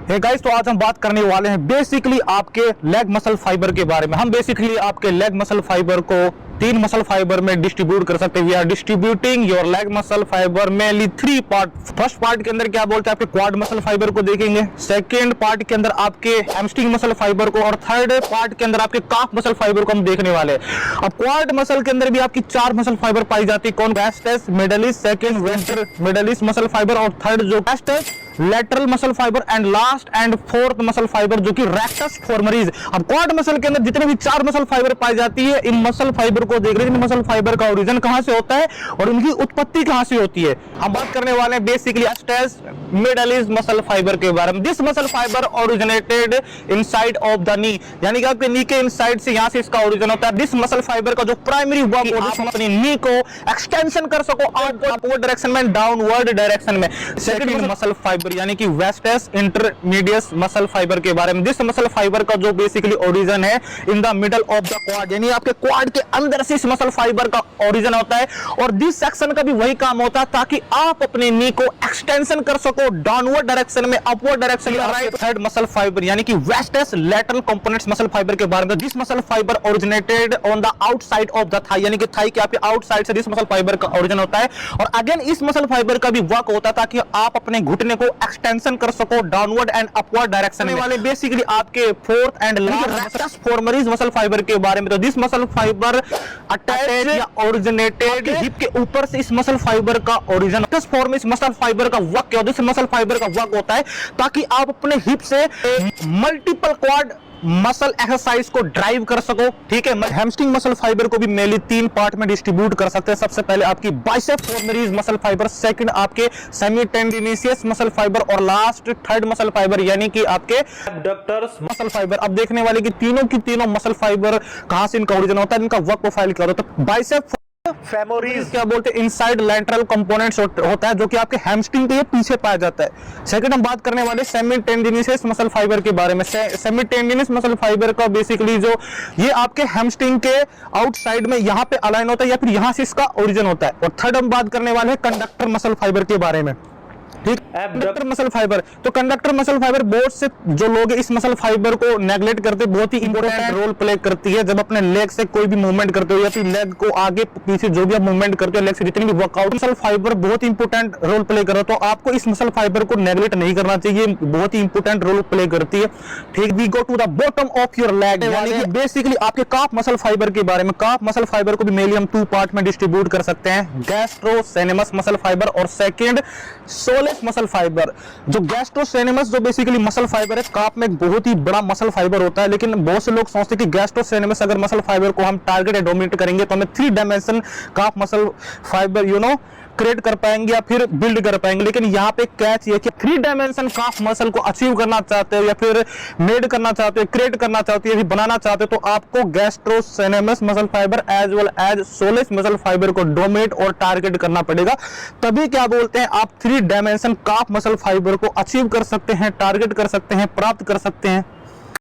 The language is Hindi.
हे गाइस, तो आज हम बात करने वाले हैं बेसिकली आपके लेग मसल फाइबर के बारे में। हम बेसिकली आपके लेग मसल फाइबर को 3 मसल फाइबर में डिस्ट्रीब्यूट कर सकते हैं। We are distributing your leg muscle fibre mainly 3 part. First part के अंदर क्या बोलते हैं, आपके क्वाड मसल फाइबर को देखेंगे। सेकंड पार्ट के अंदर आपके हैमस्ट्रिंग मसल फाइबर को, और थर्ड पार्ट के अंदर आपके काफ मसल फाइबर को हम देखने वाले हैं। अब क्वाड मसल के अंदर भी आपकी 4 मसल फाइबर पाई जाती है। कौन? Vastus medialis, second venter medialis muscle fibre, और थर्ड जो vastus lateral muscle fibre, and last and fourth muscle fibre जो कि रेक्टस फॉर्मरीज। अब क्वाड मसल के अंदर जितने भी 4 मसल फाइबर पाई जाती है, इन मसल फाइबर को देख रहे हैं। इन मसल फाइबर का ओरिजिन कहां से होता है और इनकी उत्पत्ति कहां से होती है। हम बात करने वाले हैं बेसिकली वेस्टस मिडलिस मसल फाइबर के बारे में। This muscle fibre originated inside of the knee, यानी कि आपके नी के इनसाइड से यहां से इसका ओरिजिन होता है। दिस मसल फाइबर का जो प्राइमरी वर्क होता है, अपनी नी को एक्सटेंशन कर सको अपवर्ड डायरेक्शन में, डाउनवर्ड डायरेक्शन में। सेकंड मसल फाइबर यानी कि वेस्टस इंटरमीडियस मसल फाइबर के बारे में। दिस मसल फाइबर का जो बेसिकली ओरिजिन है in the middle of the quad, यानी आपके क्वाड के अंदर से इस मसल फाइबर का ओरिजिन होता है। और दिस सेक्शन का भी वही काम होता है ताकि आप अपने नी को एक्सटेंशन कर सको डाउनवर्ड डायरेक्शन में, अपवर्ड डायरेक्शन में। राइट थर्ड मसल फाइबर यानी कि vastus lateral components muscle fibre के बारे में। This muscle fibre originated on the outside of the thigh, यानी कि थाई के आपके आउटसाइड से दिस मसल फाइबर का ओरिजिन होता है। और अगेन इस मसल फाइबर का भी वर्क होता है ताकि आप अपने घुटने को एक्सटेंशन कर सको डाउनवर्ड एंड अपवर्ड डायरेक्शन में। वाले बेसिकली आपके fourth and last femoris muscle fibre के बारे में। तो दिस मसल फाइबर अटैच्ड या ओरिजिनेटेड हिप के ऊपर से इस मसल फाइबर का ओरिजिन। दिस फॉर्म इस मसल फाइबर का वर्क क्या होता है? इस मसल फाइबर का वर्क होता है ताकि आप अपने हिप से मल्टीपल क्वाड मसल एक्सरसाइज को ड्राइव कर सको। ठीक है, हैमस्ट्रिंग मसल फाइबर को भी मेनली 3 पार्ट में डिस्ट्रीब्यूट कर सकते हैं। सबसे पहले आपकी बाइसेप फॉर्मरीज मसल फाइबर, सेकंड आपके सेमी टेंडिनियस मसल फाइबर, और लास्ट थर्ड मसल फाइबर यानी कि आपके एब्डक्टर्स मसल फाइबर। अब देखने वाले कि तीनों की तीनों मसल फाइबर कहां से इनका ओरिजिन होता है, इनका वर्क प्रोफाइल क्या होता है। बाइसेप फेमोरिस क्या बोलते हैं, इनसाइड लैटरल कंपोनेंट्स होता है जो कि आपके हैमस्ट्रिंग के पीछे पाया जाता है। सेकंड हम बात करने वाले सेमी टेंडिनियस मसल फाइबर के बारे में। सेमी टेंडिनियस मसल फाइबर का बेसिकली जो ये आपके हैमस्ट्रिंग के आउटसाइड में यहां पे अलाइन होता है या फिर यहां से इसका ओरिजिन होता है। और थर्ड हम बात करने वाले हैं कंडक्टर मसल फाइबर के बारे में। ठीक, कंडक्टर मसल फाइबर। तो कंडक्टर मसल फाइबर बहुत से जो लोग इस मसल फाइबर को नेग्लेक्ट करते, बहुत ही इंपॉर्टेंट रोल प्ले करती है। जब अपने लेग से कोई भी मूवमेंट करते हो या फिर लेग को आगे पीछे जो भी आप मूवमेंट करते हो, लेग से जितनी भी वर्कआउट, मसल फाइबर बहुत इंपॉर्टेंट रोल प्ले कर रहा है। तो आपको इस मसल फाइबर को नेग्लेक्ट नहीं करना चाहिए, बहुत ही इंपॉर्टेंट रोल प्ले करती है। ठीक, we go to the bottom of your leg, यानी कि बेसिकली आपके काफ मसल फाइबर के बारे में। काफ मसल फाइबर को भी मेनली हम 2 पार्ट में डिस्ट्रीब्यूट कर सकते हैं, गैस्ट्रोसेनेमस मसल फाइबर और सेकंड सोलेस मसल फाइबर। जो गैस्ट्रोसेनेमस जो बेसिकली मसल फाइबर है, काफ में एक बहुत ही बड़ा मसल फाइबर होता है, लेकिन बहुत से लोग सोचते हैं कि गैस्ट्रोसेनेमस अगर मसल फाइबर को हम टारगेट या डोमिनेट करेंगे तो हमें 3 dimension calf muscle fibre create कर पाएंगे या फिर बिल्ड कर पाएंगे। लेकिन यहाँ पे कैच ये कि 3 डायमेंशन काफ मसल को अचीव करना चाहते हो या फिर मेड करना चाहते हो, क्रिएट करना चाहते हो या फिर बनाना चाहते हो, तो आपको gastrocnemius muscle fibre as well as soleus muscle fibre को डोमिनेट और टारगेट करना पड़ेगा। तभी क्या बोलते हैं, आप 3 डायमेंशन काफ मसल फाइबर को अचीव कर सकते हैं, टारगेट कर सकते हैं, प्राप्त कर सकते हैं।